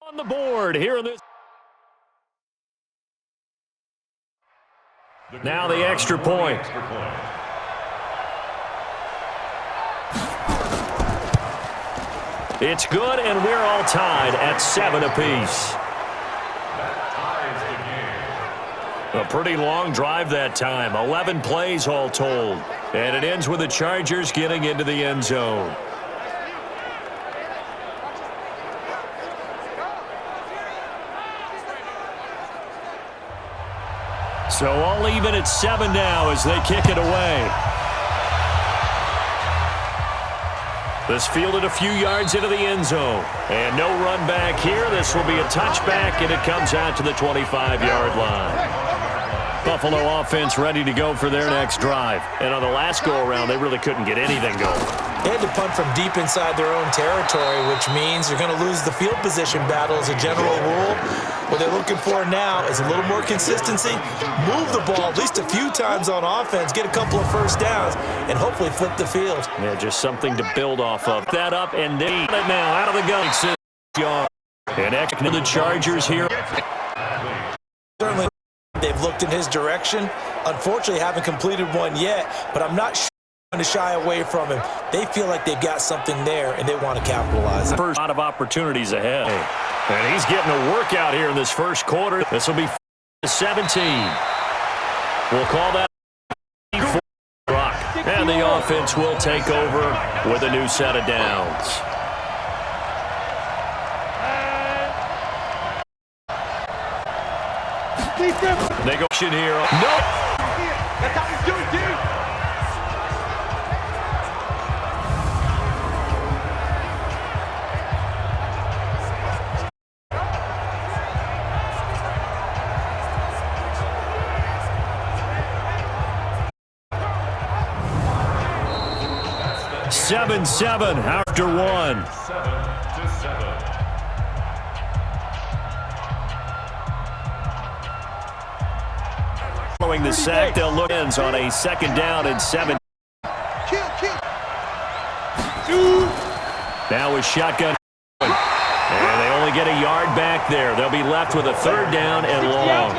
On the board here in this. Now the extra point. It's good, and we're all tied at 7 apiece. A pretty long drive that time. 11 plays all told. And it ends with the Chargers getting into the end zone. So all even at 7 now as they kick it away. This fielded a few yards into the end zone. And no run back here. This will be a touchback, and it comes out to the 25-yard line. Buffalo offense ready to go for their next drive. And on the last go-around, they really couldn't get anything going. They had to punt from deep inside their own territory, which means they're going to lose the field position battle as a general rule. What they're looking for now is a little more consistency, move the ball at least a few times on offense, get a couple of first downs, and hopefully flip the field. Yeah, just something to build off of. That up and they it now out of the gun. And extra to the Chargers here. Certainly they've looked in his direction. Unfortunately, haven't completed one yet, but I'm not sure to shy away from him. They feel like they've got something there, and they want to capitalize. First lot of opportunities ahead. And he's getting a workout here in this first quarter. This will be 17. We'll call that rock. And the offense will take over with a new set of downs. Negotiation here. No. That's how we do it, dude. 7-7 after one. 7-7. Following the sack, they'll look ends on a second down and 7. Now with shotgun. And they only get a yard back there. They'll be left with a third down and long.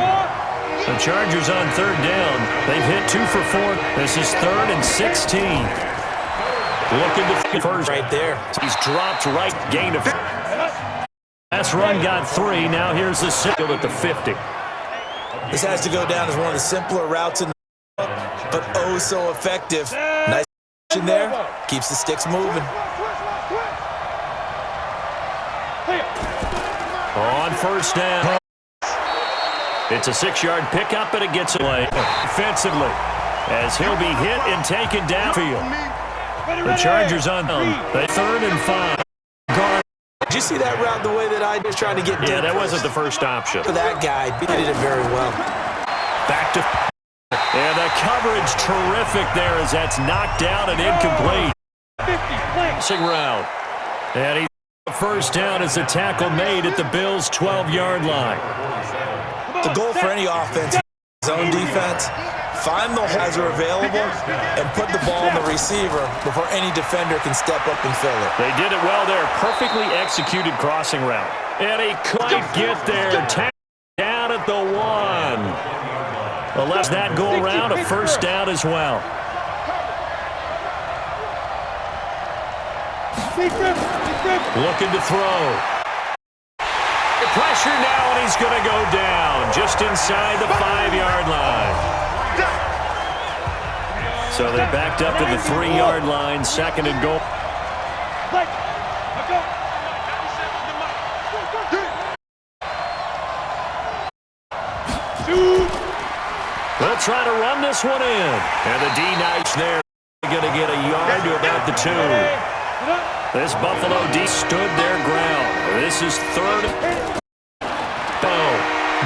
The Chargers on third down. They've hit 2 for 4. This is 3rd and 16. Looking to first. Right there. He's dropped right. Gain of. Last run got 3. Now here's the single at the 50. This has to go down as one of the simpler routes in the but oh so effective. Nice in there. Keeps the sticks moving. On first down. It's a 6-yard pickup, and it gets away defensively as he'll be hit and taken downfield. The Chargers on the 3rd and 5. Did you see that route the way that I was trying to get deep? Yeah, that wasn't the first option. For that guy, he did it very well. Back to and the coverage terrific there as that's knocked down and incomplete. Passing route. And he first down as the tackle made at the Bills' 12-yard line. The goal for any offense, zone defense, find the holes that are available and put the ball in the receiver before any defender can step up and fill it. They did it well there. Perfectly executed crossing route. And he couldn't get there. Down at the 1. Well, let's that go around. A first down as well. Looking to throw. The pressure now, and he's going to go down just inside the 5-yard line. So they backed up to the 3-yard line, 2nd and goal. They'll try to run this one in. And the D-Knights there going to get a yard to about the 2. This Buffalo D stood their ground. This is 3rd.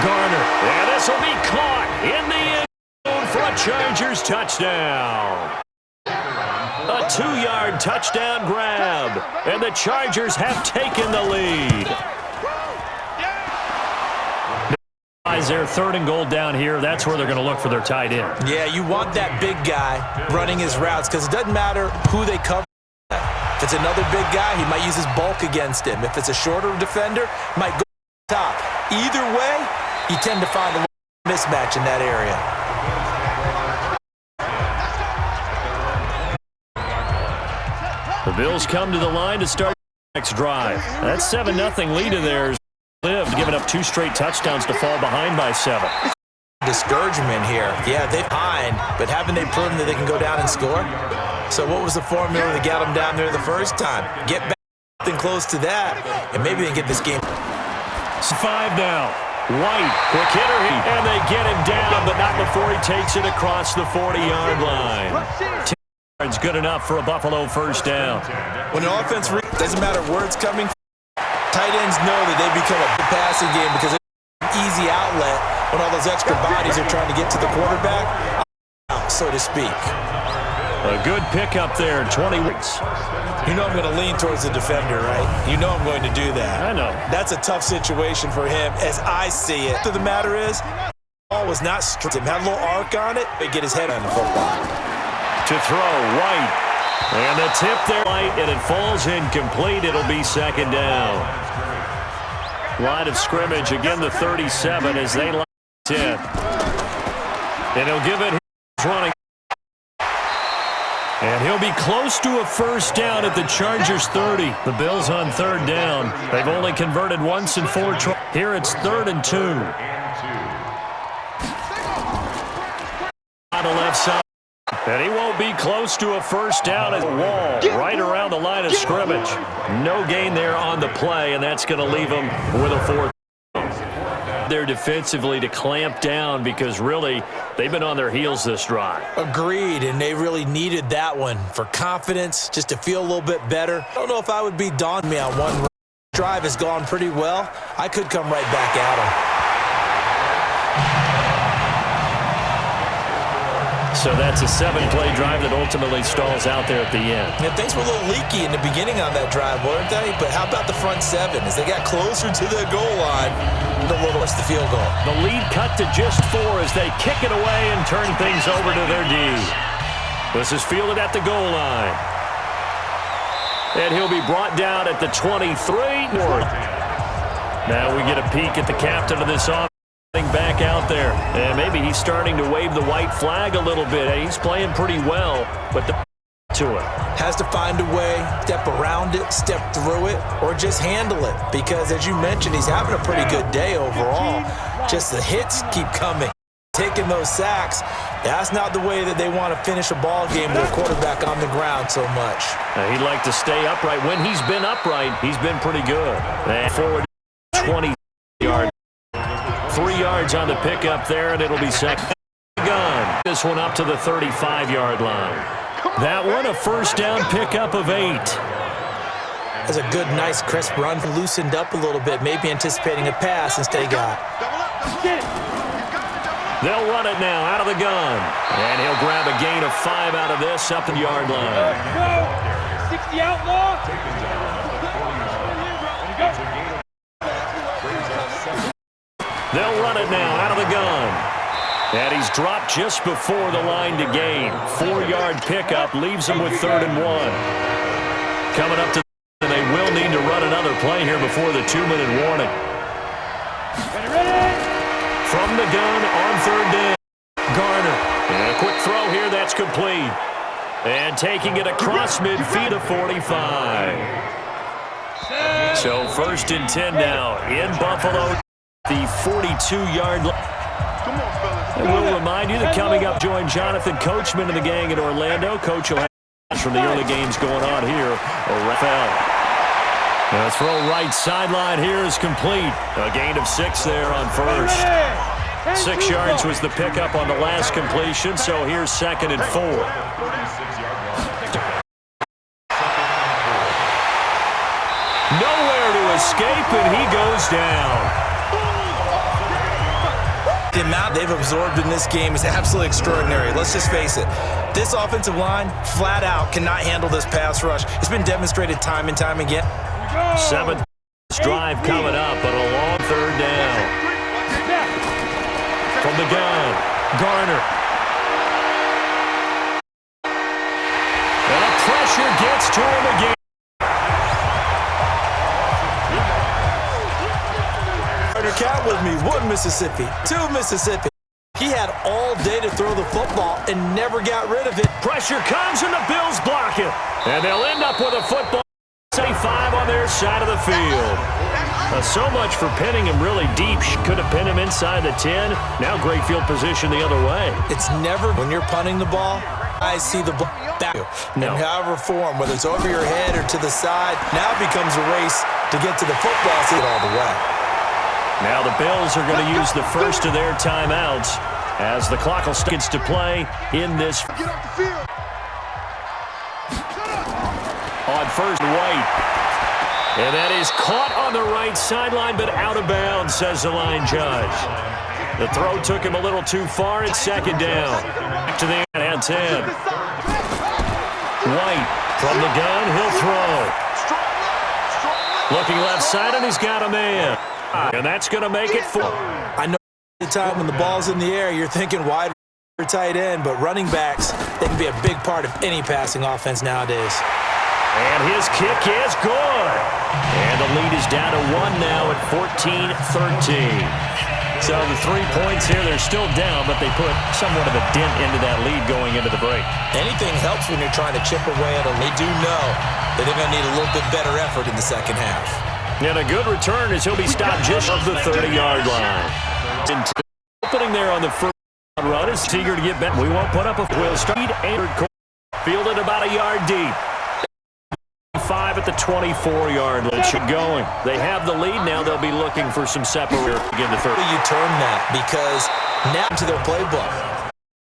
Garner. And this will be caught in the end zone for a Chargers touchdown. A 2-yard touchdown grab. And the Chargers have taken the lead. Their 3rd and goal down here. That's where they're going to look for their tight end. Yeah, you want that big guy running his routes because it doesn't matter who they cover. If it's another big guy, he might use his bulk against him. If it's a shorter defender, he might go top. Either way, you tend to find a mismatch in that area. The Bills come to the line to start the next drive. That 7-0 lead of theirs lived, giving up 2 straight touchdowns to fall behind by 7. Discouragement here. Yeah, they're behind, but haven't they proven that they can go down and score? So what was the formula that got them down there the first time? Get back something close to that, and maybe they can get this game. It's 5 now. White, quick hitter, and they get him down, but not before he takes it across the 40-yard line. 10 yards good enough for a Buffalo first down. When an offense doesn't matter where it's coming from, tight ends know that they become a big passing game because it's an easy outlet when all those extra bodies are trying to get to the quarterback, so to speak. A good pickup there, 20 weeks. You know I'm going to lean towards the defender, right? You know I'm going to do that. I know. That's a tough situation for him as I see it. The matter is, the ball was not strict. It had a little arc on it, but get his head on the football. To throw, White. And the tip there, White, and it falls incomplete. It'll be second down. Line of scrimmage, again the 37 as they line 10. And he'll give it his running. And he'll be close to a first down at the Chargers 30. The Bills on third down. They've only converted once in 4 tries. Here it's 3rd and 2. On the left side. And he won't be close to a first down at the wall, right around the line of scrimmage. No gain there on the play, and that's going to leave him with a 4th. There defensively to clamp down because really they've been on their heels this drive. Agreed, and they really needed that one for confidence, just to feel a little bit better. I don't know if I would be daunting me on one drive has gone pretty well. I could come right back at him. So that's a 7-play drive that ultimately stalls out there at the end. Yeah, things were a little leaky in the beginning on that drive, weren't they? But how about the front 7? As they got closer to the goal line, the littlest the field goal. The lead cut to just 4 as they kick it away and turn things over to their D. This is fielded at the goal line. And he'll be brought down at the 23. Now we get a peek at the captain of this offense. Back out there, and maybe he's starting to wave the white flag a little bit. He's playing pretty well, but to it. Has to find a way, step around it, step through it, or just handle it. Because as you mentioned, he's having a pretty good day overall. Just the hits keep coming. Taking those sacks, that's not the way that they want to finish a ball game with a quarterback on the ground so much. He'd like to stay upright. When he's been upright, he's been pretty good. And forward 20 yards. 3 yards on the pickup there, and it'll be second. Gun. This one up to the 35-yard line. That one a first down pickup of 8. That's a good, nice, crisp run. Loosened up a little bit, maybe anticipating a pass instead got. They'll run it now out of the gun. And he'll grab a gain of 5 out of this up the yard line. 60 outlaw. They'll run it now out of the gun. And he's dropped just before the line to gain. 4-yard pickup leaves him with 3rd and 1. Coming up to and they will need to run another play here before the 2-minute warning. From the gun on 3rd down. Garner. And a quick throw here that's complete. And taking it across midfield to 45. So 1st and 10 now in Buffalo. The 42-yard line. And we'll remind you that coming up, join Jonathan Coachman and the gang at Orlando. Coach will have from the early games going on here. Rafael. The throw right sideline here is complete. A gain of 6 there on 1st. 6 yards was the pickup on the last completion, so here's 2nd and 4. Nowhere to escape, and he goes down. The amount they've absorbed in this game is absolutely extraordinary. Let's just face it. This offensive line, flat out, cannot handle this pass rush. It's been demonstrated time and time again. 7th drive coming up, but a long 3rd down. From the gun, Garner. And the pressure gets to him again. Listener, count with me. 1 Mississippi, 2 Mississippi. He had all day to throw the football and never got rid of it. Pressure comes and the Bills block it. And they'll end up with a football. 5 on their side of the field. So much for pinning him really deep. Could have pinned him inside the 10. Now great field position the other way. It's never when you're punting the ball, I see the ball back. No. In however form, whether it's over your head or to the side, now it becomes a race to get to the football seat all the way. Now the Bills are going to use the first of their timeouts as the clock will start to play in this. Get off the field. On first, White. And that is caught on the right sideline, but out of bounds, says the line judge. The throw took him a little too far. It's second down. Back to the end, 10. White from the gun, he'll throw. Looking left side, and he's got a man. And that's going to make it 4. I know the time when the ball's in the air, you're thinking wide or tight end, but running backs, they can be a big part of any passing offense nowadays. And his kick is good. And the lead is down to 1 now at 14-13. So the 3 points here, they're still down, but they put somewhat of a dent into that lead going into the break. Anything helps when you're trying to chip away at a lead. They do know that they're going to need a little bit better effort in the second half. And a good return as he'll be stopped just off the 30-yard line. Opening there on the first run is eager to get back. We won't put up a will speed. Fielded about a yard deep. 5 at the 24-yard line. Should going. They have the lead now. They'll be looking for some separation again to third. You turn that because now to their playbook.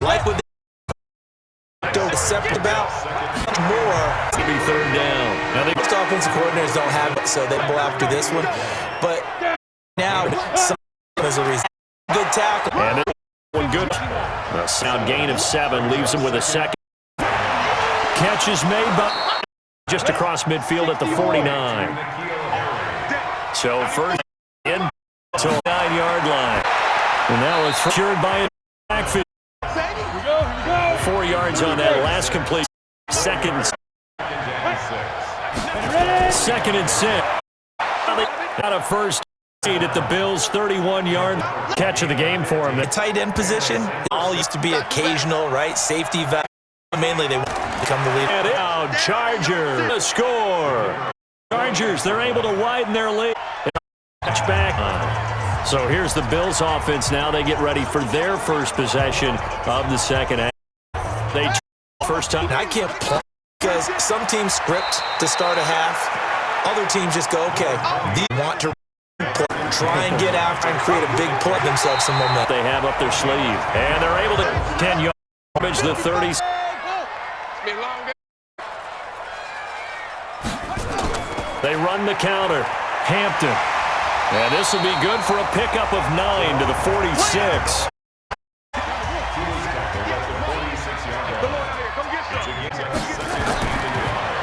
Like what they don't accept about more. To be third down. Now most offensive coordinators don't have it, so they go after this one. But now, as a reason, good tackle. And one good. A sound gain of 7 leaves him with a second. Catch is made by just across midfield at the 49. So first in to 9-yard line. And now it's secured by a backfield. 4 yards on that last complete. Second and 6. Got a first aid at the Bills' 31-yard catch of the game for him. The tight end position all used to be occasional, right? Safety valve. Mainly they become the lead. And out, Chargers, a score. Chargers, they're able to widen their lead. Touchback. So here's the Bills offense now. They get ready for their first possession of the second half. They first time. I can't play because some teams script to start a half. Other teams just go, okay, they want to try and get after and create a big play themselves some momentum. They have up their sleeve. And they're able to 10 yards, the 30s. They run the counter. Hampton. And this will be good for a pickup of 9 to the 46.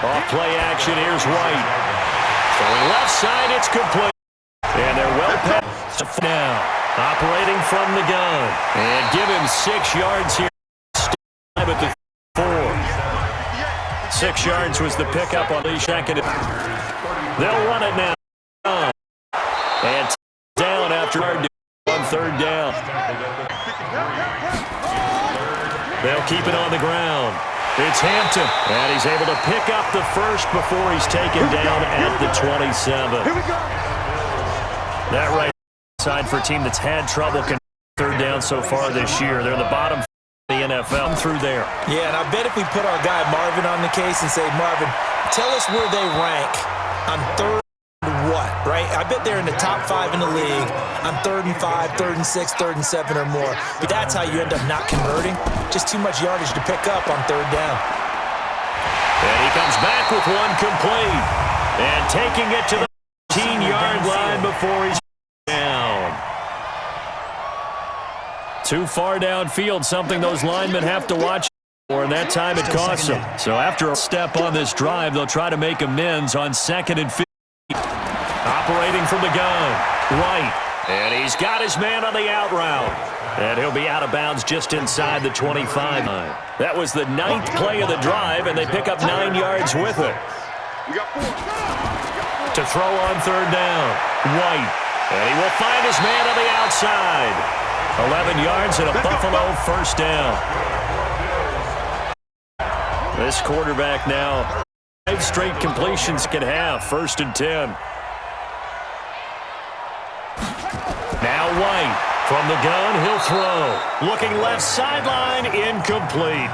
Off play action, here's White. Throwing left side, it's complete. And they're well past now. Operating from the gun. And give him 6 yards here. At the 4. 6 yards was the pickup on the second. They'll run it now. And down after on third down. They'll keep it on the ground. It's Hampton. And he's able to pick up the first before he's taken down at the 27. That right side for a team that's had trouble third down so far this year. They're the bottom of the NFL through there. Yeah, and I bet if we put our guy Marvin on the case and say, Marvin, tell us where they rank on third and what, right? I bet they're in the top 5 in the league on 3rd and 5, 3rd and 6, 3rd and 7 or more. But that's how you end up not converting. Just too much yardage to pick up on third down. And he comes back with one complete. And taking it to the 15-yard line before he's down. Too far downfield, something those linemen have to watch for, and that time it costs them. So after a step on this drive, they'll try to make amends on 2nd and 15. Operating from the gun, White. And he's got his man on the out route. And he'll be out of bounds just inside the 25 line. That was the 9th play of the drive, and they pick up 9 yards with it. To throw on third down, White. And he will find his man on the outside. 11 yards and a Buffalo first down. This quarterback now, 5 straight completions can have. 1st and 10. Now White from the gun, he'll throw. Looking left sideline, incomplete.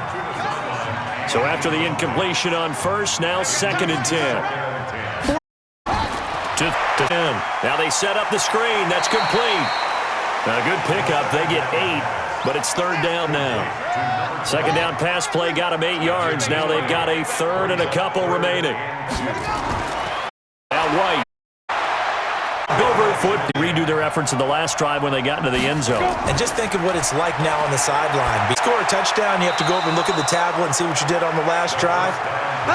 So after the incompletion on first, now 2nd and 10. To 10. Now they set up the screen. That's complete. A good pickup. They get 8, but it's 3rd down now. 2nd down pass play got them 8 yards. Now they've got a 3rd and a couple remaining. Now White. Foot to redo their efforts in the last drive when they got into the end zone. And just think of what it's like now on the sideline. You score a touchdown, you have to go over and look at the tablet and see what you did on the last drive.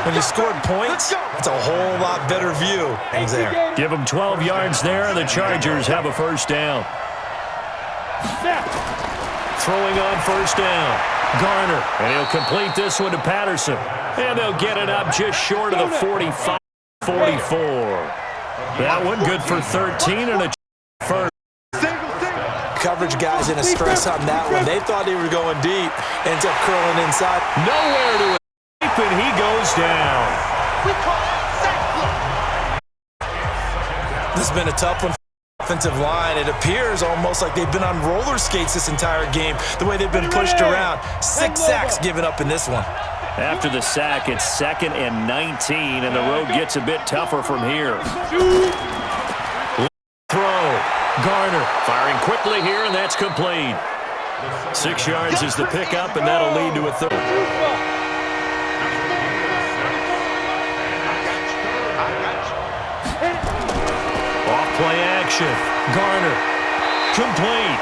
When you scored points, it's a whole lot better view. He's there. Give them 12 yards there. The Chargers have a first down. Throwing on first down. Garner. And he'll complete this one to Patterson. And they'll get it up just short of the 45, 44. That one good for 13 and a first. Coverage guys in a stress on that one. They thought they were going deep. Ends up curling inside. Nowhere to escape, and he goes down. This has been a tough one for the offensive line. It appears almost like they've been on roller skates this entire game, the way they've been pushed around. 6 sacks given up in this one. After the sack, it's 2nd and 19, and the road gets a bit tougher from here. Throw. Garner firing quickly here, and that's complete. 6 yards is the pickup, and that'll lead to a 3rd. Off play action. Garner. Complete.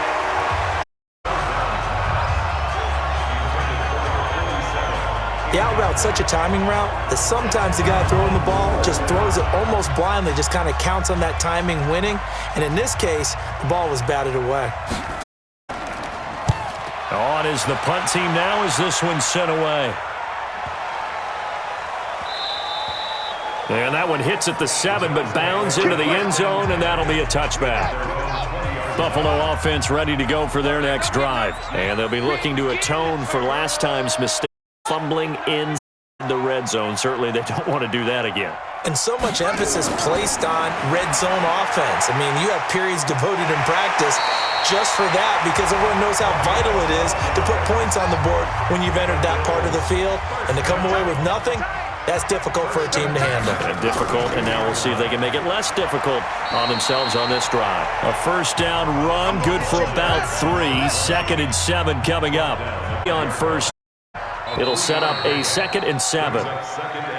The out route's such a timing route that sometimes the guy throwing the ball just throws it almost blindly, just kind of counts on that timing winning. And in this case, the ball was batted away. On is the punt team now as this one's sent away. And that one hits at the 7, but bounds into the end zone, and that'll be a touchback. Buffalo offense ready to go for their next drive. And they'll be looking to atone for last time's mistake. Fumbling in the red zone. Certainly they don't want to do that again. And so much emphasis placed on red zone offense. I mean, you have periods devoted in practice just for that because everyone knows how vital it is to put points on the board when you've entered that part of the field. And to come away with nothing, that's difficult for a team to handle. Difficult, and now we'll see if they can make it less difficult on themselves on this drive. A first down run, good for about 3. 2nd and 7 coming up. On first, it'll set up a 2nd and 7.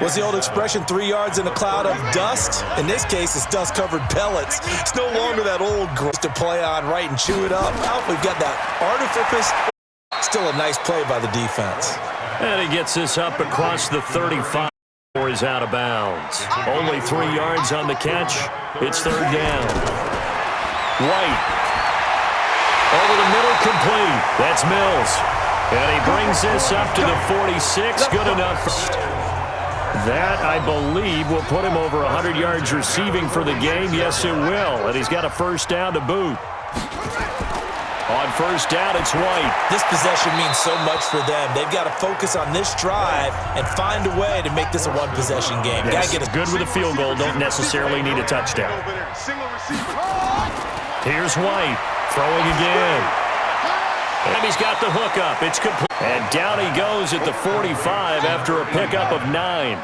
What's the old expression, 3 yards in a cloud of dust? In this case, it's dust-covered pellets. It's no longer that old gross to play on, right, and chew it up. Now we've got that artifice. Still a nice play by the defense. And he gets this up across the 35. Or is out of bounds. Only 3 yards on the catch. It's 3rd down. White. Over the middle, complete. That's Mills. And he brings this up to the 46. Good enough. That, I believe, will put him over 100 yards receiving for the game. Yes, it will. And he's got a first down to boot. On first down, it's White. This possession means so much for them. They've got to focus on this drive and find a way to make this a one-possession game. Yes. Get good with a field goal. Don't necessarily need a touchdown. Here's White. Throwing again. And he's got the hook up. It's complete. And down he goes at the 45 after a pickup of 9.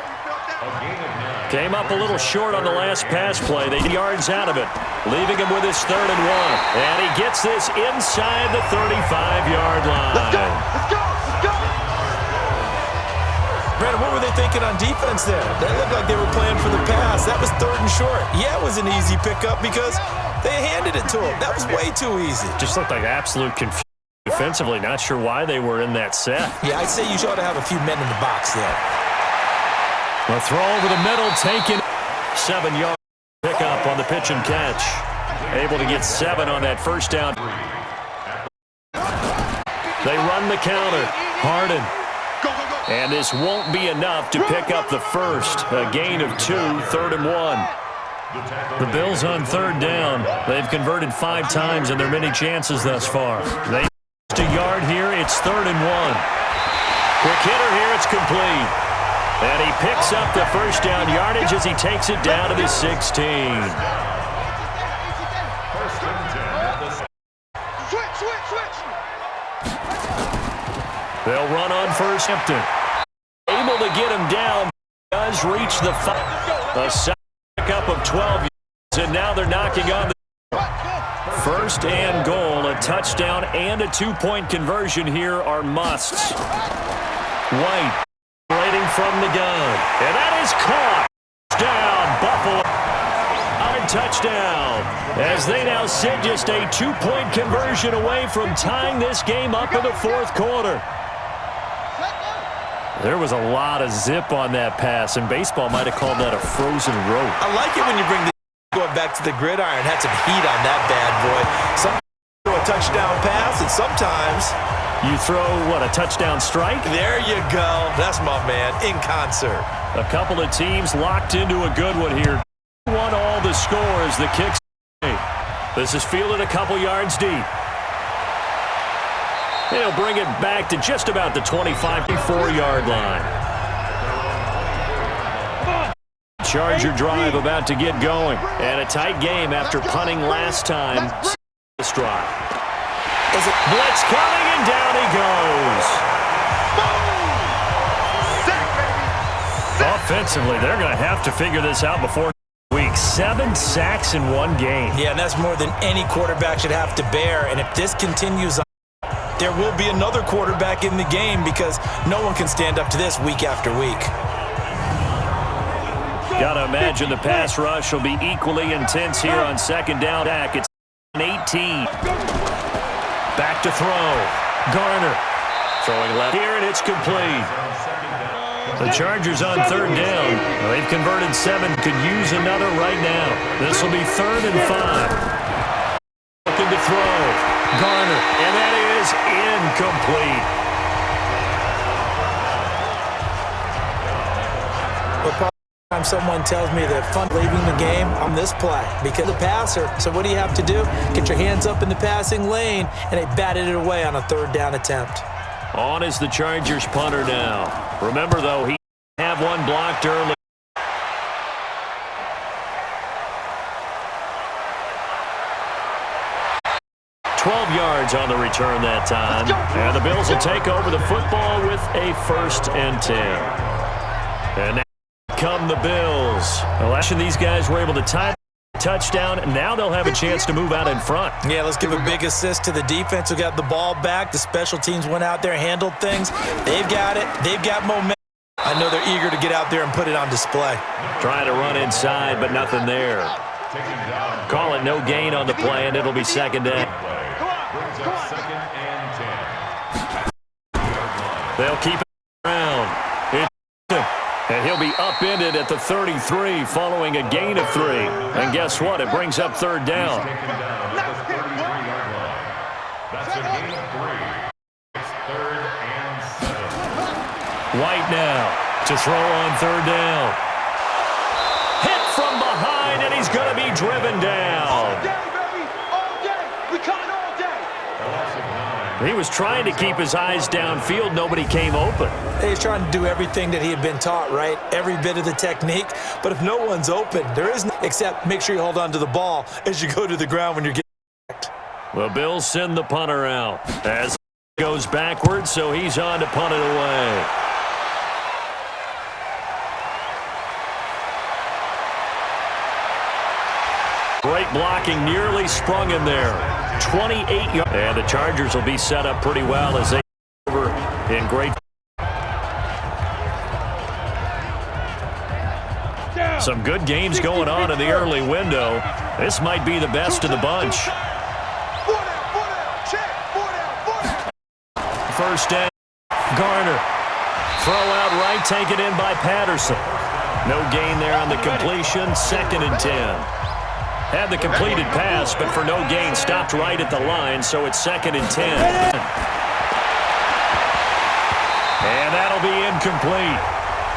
Came up a little short on the last pass play. They yards out of it, leaving him with his 3rd and 1. And he gets this inside the 35-yard line. Let's go! Let's go! Let's go! Brandon, what were they thinking on defense there? They looked like they were playing for the pass. That was 3rd and short. Yeah, it was an easy pickup because they handed it to him. That was way too easy. Just looked like absolute confusion defensively. Not sure why they were in that set. Yeah, I'd say you ought to have a few men in the box there. A throw over the middle, taken 7-yard pickup on the pitch and catch. Able to get 7 on that first down. They run the counter. Harden. And this won't be enough to pick up the first. A gain of 2, 3rd and 1. The Bills on third down. They've converted 5 times in their many chances thus far. They lost a yard here. It's 3rd and 1. Quick hitter here. It's complete. And he picks up the first down yardage as he takes it down to the 16. They'll run on first. Able to get him down. Does reach the 5. A second pickup of 12 yards, and now they're knocking on the 1st and goal. A touchdown and a 2-point conversion here are musts. White waiting from the gun, and that is caught. Down, Buffalo. Touchdown, as they now sit just a 2-point conversion away from tying this game up in the 4th quarter. There was a lot of zip on that pass, and baseball might have called that a frozen rope. I like it when you bring the going back to the gridiron. Had some heat on that bad boy. Sometimes throw a touchdown pass, and sometimes you throw, what, a touchdown strike? There you go. That's my man, in concert. A couple of teams locked into a good one here. Won all the scores. The kicks. This is fielded a couple yards deep. They'll bring it back to just about the 25-4-yard line. Charger drive about to get going. And a tight game after punting last time. Stride. Blitz coming, and down he goes. Offensively, they're going to have to figure this out before week. 7 sacks in one game. Yeah, and that's more than any quarterback should have to bear. And if this continues on, there will be another quarterback in the game because no one can stand up to this week after week. Got to imagine the pass rush will be equally intense here on 2nd down. It's 18. Back to throw. Garner throwing left here, and it's complete. The Chargers on 3rd down. They've converted 7. Could use another right now. This will be 3rd and 5. Looking to throw. Garner, and that is incomplete. But time someone tells me they're fun leaving the game on this play because the passer. So what do you have to do? Get your hands up in the passing lane, and they batted it away on a 3rd down attempt. On is the Chargers punter now. Remember, though, he have one blocked early. Yards on the return that time. And the Bills will take over the football with a 1st and 10. And now come the Bills. Last year these guys were able to tie the touchdown, and now they'll have a chance to move out in front. Yeah, let's give a big assist to the defense who got the ball back. The special teams went out there, handled things. They've got it. They've got momentum. I know they're eager to get out there and put it on display. Trying to run inside, but nothing there. Call it no gain on the play, and it'll be 2nd down. They'll keep it around. And he'll be upended at the 33 following a gain of 3. And guess what? It brings up 3rd down. That's a gain of 3. It's 3rd and 7. White now to throw on 3rd down. Hit from behind, and he's going to be driven down. All day, baby. All day. We coming all day. He was trying to keep his eyes downfield. Nobody came open. He's trying to do everything that he had been taught, right? Every bit of the technique. But if no one's open, there isn't, except make sure you hold on to the ball as you go to the ground when you're getting backed. The Bills send the punter out as he goes backwards, so he's on to punt it away. Great blocking, nearly sprung him there. 28 yards. And the Chargers will be set up pretty well as they over in great. Some good games going on in the early window. This might be the best of the bunch. 1st down. Garner. Throw out right, taken in by Patterson. No gain there on the completion. 2nd and 10. Had the completed pass, but for no gain, stopped right at the line, so it's 2nd and 10. And that'll be incomplete.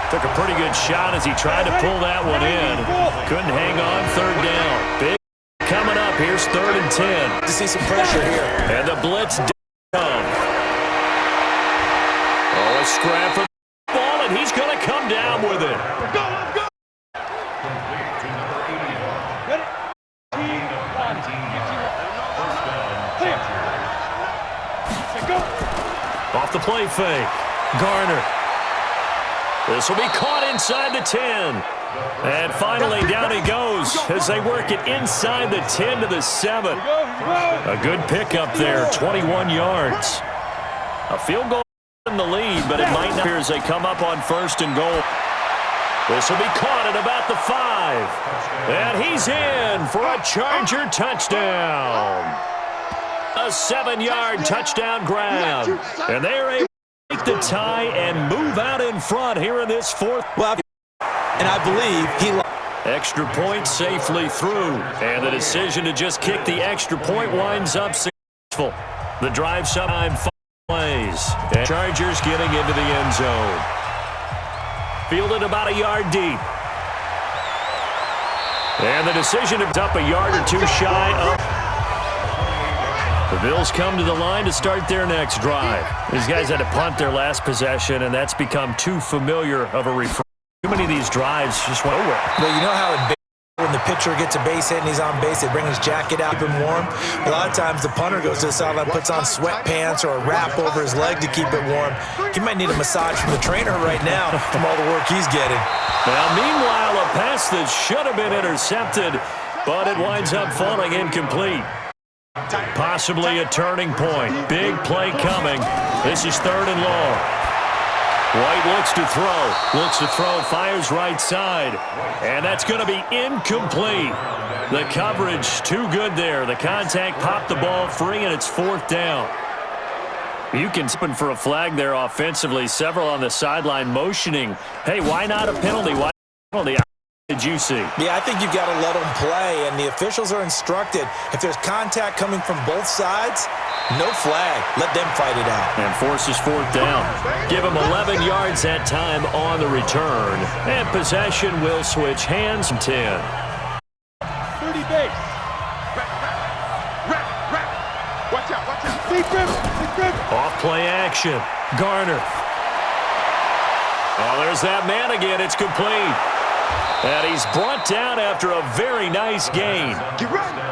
Took a pretty good shot as he tried to pull that one in. Couldn't hang on, third down. Big coming up. Here's 3rd and 10. To see some pressure here. And the blitz come. Oh, a scrap for the ball, and he's going to come down with it. Let's go, let's go. Ready? Clear. Go. Off the play fake. Garner. This will be caught inside the 10. And finally, down he goes as they work it inside the 10 to the 7. A good pickup there, 21 yards. A field goal in the lead, but it might not appear as they come up on 1st and goal. This will be caught at about the 5. And he's in for a Charger touchdown. A 7-yard touchdown grab. And they are able to make the tie and move out in front here in this 4th. Well, and I believe he... Extra point safely through. And the decision to just kick the extra point winds up successful. The drive sometime 5 plays. And Chargers getting into the end zone. Fielded about a yard deep. And the decision to up a yard or two shy of. The Bills come to the line to start their next drive. These guys had to punt their last possession, and that's become too familiar of a refrain. Too many of these drives just went nowhere. Well, you know how when the pitcher gets a base hit and he's on base, they bring his jacket out, keep him warm. A lot of times the punter goes to the sideline, puts on sweatpants or a wrap over his leg to keep it warm. He might need a massage from the trainer right now from all the work he's getting. Now, meanwhile, a pass that should have been intercepted, but it winds up falling incomplete. Possibly a turning point. Big play coming. This is 3rd and long. White looks to throw, fires right side, and that's going to be incomplete. The coverage too good there. The contact popped the ball free, and it's 4th down. You can spin for a flag there offensively. Several on the sideline motioning. Hey, why not a penalty? Why not a penalty? Did you see? Yeah, I think you've got to let them play, and the officials are instructed. If there's contact coming from both sides, no flag. Let them fight it out. And forces 4th down. Give them 11 yards that time on the return. And possession will switch hands. 10. 30 base. Wrap. Watch out. Big grip. Off play action. Garner. Oh, there's that man again. It's complete. And he's brought down after a very nice gain.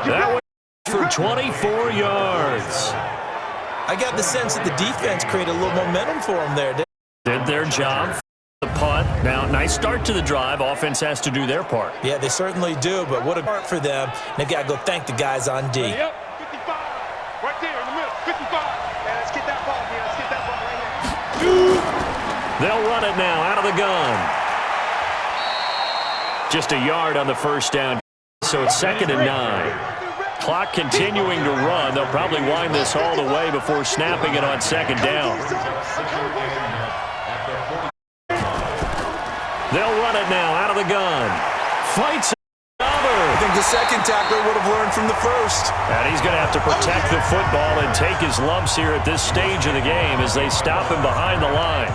That was for 24 yards. I got the sense that the defense created a little momentum for them there. Did their job. The punt. Now, nice start to the drive. Offense has to do their part. Yeah, they certainly do, but what a part for them. They've got to go thank the guys on D. Yep, 55. Right there in the middle. 55. Yeah, let's get that ball here. Let's get that ball right here. They'll run it now out of the gun. Just a yard on the 1st down, so it's 2nd and 9. Clock continuing to run. They'll probably wind this all the way before snapping it on 2nd down. They'll run it now out of the gun. Fights another. I think the second tackler would have learned from the first. And he's going to have to protect the football and take his lumps here at this stage of the game as they stop him behind the line.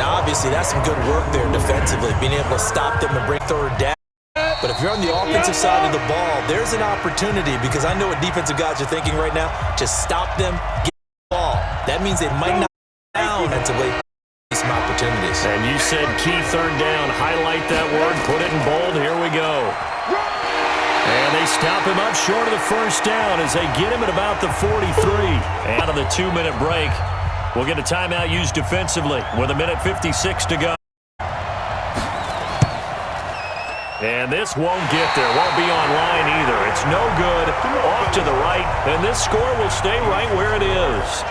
Now, obviously, that's some good work there defensively, being able to stop them and bring 3rd down. But if you're on the offensive side of the ball, there's an opportunity because I know what defensive guys are thinking right now. Just stop them, get the ball. That means they might not down defensively. Some opportunities. And you said key 3rd down. Highlight that word. Put it in bold. Here we go. And they stop him up short of the 1st down as they get him at about the 43. And out of the 2-minute break, we'll get a timeout used defensively with 1:56 to go. And this won't get there. Won't be online either. It's no good. Off to the right. And this score will stay right where it is.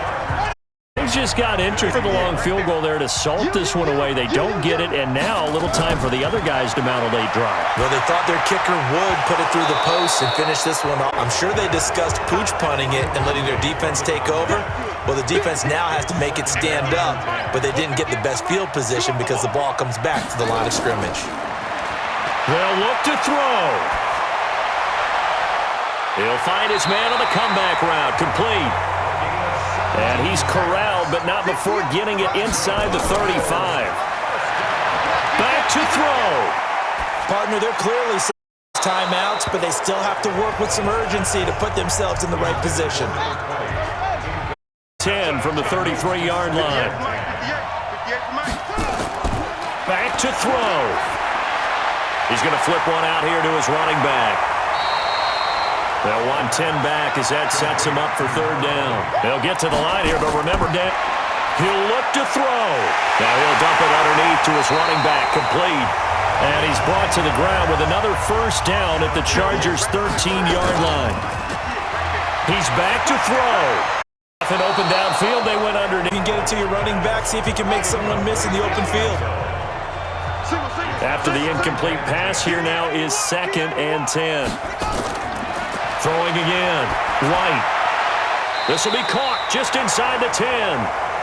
He's just got entry for the long field goal there to salt this one away. They don't get it, and now a little time for the other guys to mount a late drive. Well, they thought their kicker would put it through the post and finish this one off. I'm sure they discussed pooch punting it and letting their defense take over. Well, the defense now has to make it stand up, but they didn't get the best field position because the ball comes back to the line of scrimmage. They'll look to throw. He'll find his man on the comeback route. Complete. And he's corralled, but not before getting it inside the 35. Back to throw. Partner, they're clearly timeouts, but they still have to work with some urgency to put themselves in the right position. 10 from the 33-yard line. Back to throw. He's going to flip one out here to his running back. They'll want 10 back as that sets him up for third down. They'll get to the line here, but remember, Dan, he'll look to throw. Now he'll dump it underneath to his running back, complete. And he's brought to the ground with another first down at the Chargers' 13-yard line. He's back to throw. An open downfield, they went underneath. You can get it to your running back, see if he can make someone miss in the open field. After the incomplete pass, here now is 2nd and 10. Throwing again. White. This will be caught just inside the 10.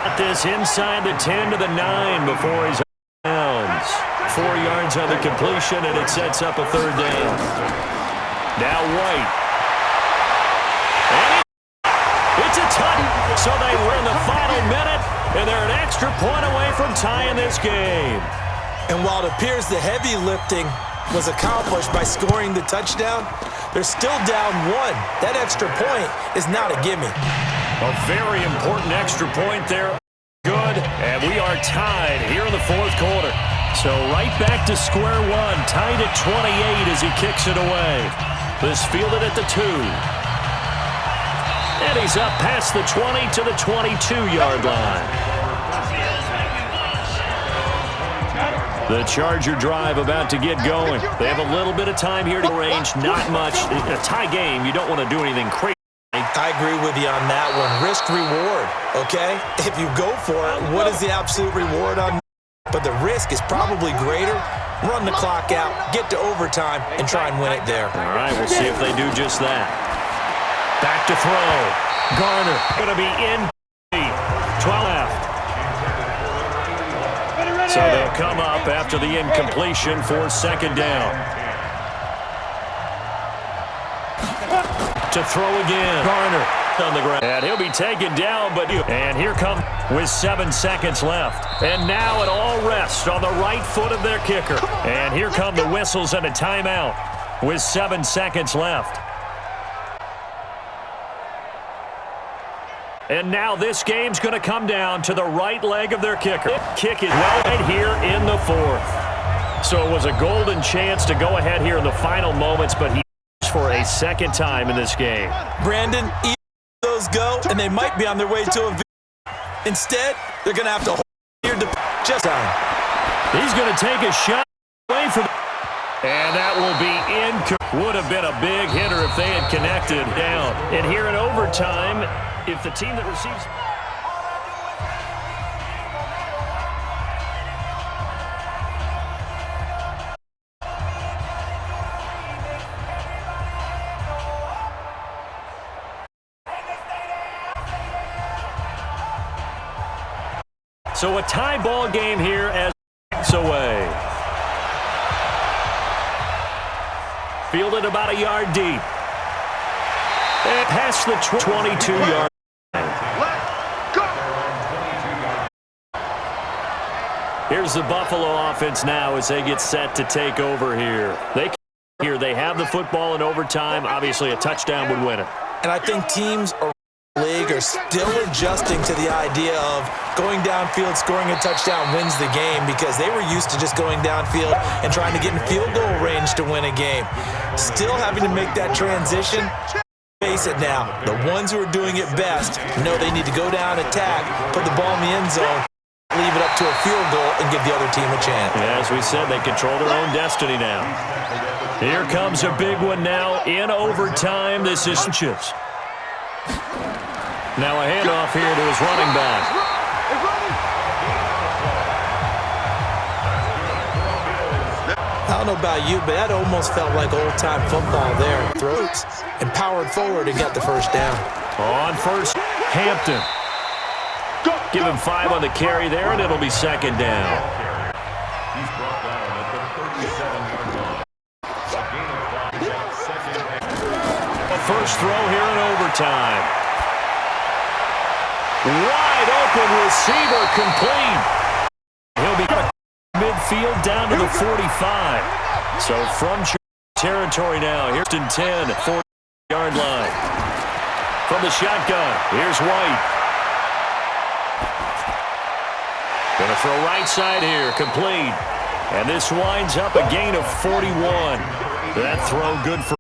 At this inside the 10 to the 9 before he's downs. 4 yards on the completion, and it sets up a third down. Now White. And it's a touchdown. So they win the final minute, and they're an extra point away from tying this game. And while it appears the heavy lifting was accomplished by scoring the touchdown, they're still down 1. That extra point is not a gimme. A very important extra point there. Good, and we are tied here in the 4th quarter. So right back to square one, tied at 28 as he kicks it away. This fielded at the 2. And he's up past the 20 to the 22-yard line. The Charger drive about to get going. They have a little bit of time here to range, not much. In a tie game, you don't want to do anything crazy. I agree with you on that one. Risk-reward, okay? If you go for it, what is the absolute reward on that? But the risk is probably greater. Run the clock out, get to overtime, and try and win it there. All right, we'll see if they do just that. Back to throw. Garner going to be in. 12 left. So they'll come up after the incompletion for 2nd down. To throw again. Garner on the ground. And he'll be taken down, and here comes with 7 seconds left. And now it all rests on the right foot of their kicker. And here come the whistles and a timeout with 7 seconds left. And now this game's going to come down to the right leg of their kicker. Kick is well right here in the 4th. So it was a golden chance to go ahead here in the final moments, but he for a 2nd time in this game. Brandon, either those go, and they might be on their way to a victory. Instead, they're going to have to hold here to just time. He's going to take a shot away from, and that will be in. Would have been a big hitter if they had connected down. And here in overtime, if the team that receives... So a tie ball game here as it's away. Fielded about a yard deep. And past the 22-yard. Here's the Buffalo offense now as they get set to take over here. They have the football in overtime. Obviously, a touchdown would win it. And I think teams around the league are still adjusting to the idea of going downfield, scoring a touchdown wins the game, because they were used to just going downfield and trying to get in field goal range to win a game. Still having to make that transition. Face it now. The ones who are doing it best know they need to go down, attack, put the ball in the end zone, leave it up to a field goal, and give the other team a chance. Yeah, as we said, they control their own destiny now. Here comes a big one now in overtime. This is Chips. Now a handoff here to his running back. I don't know about you, but that almost felt like old-time football there. Throats and powered forward and got the first down. On first, Hampton. Give him 5 on the carry there, and it'll be 2nd down. He's brought down at the 37-yard line. A first throw here in overtime. Wide open receiver complete. He'll be midfield down to the 45. So from territory now, here's in 10, 40-yard line. From the shotgun, here's White. Going to throw right side here, complete. And this winds up a gain of 41. That throw good for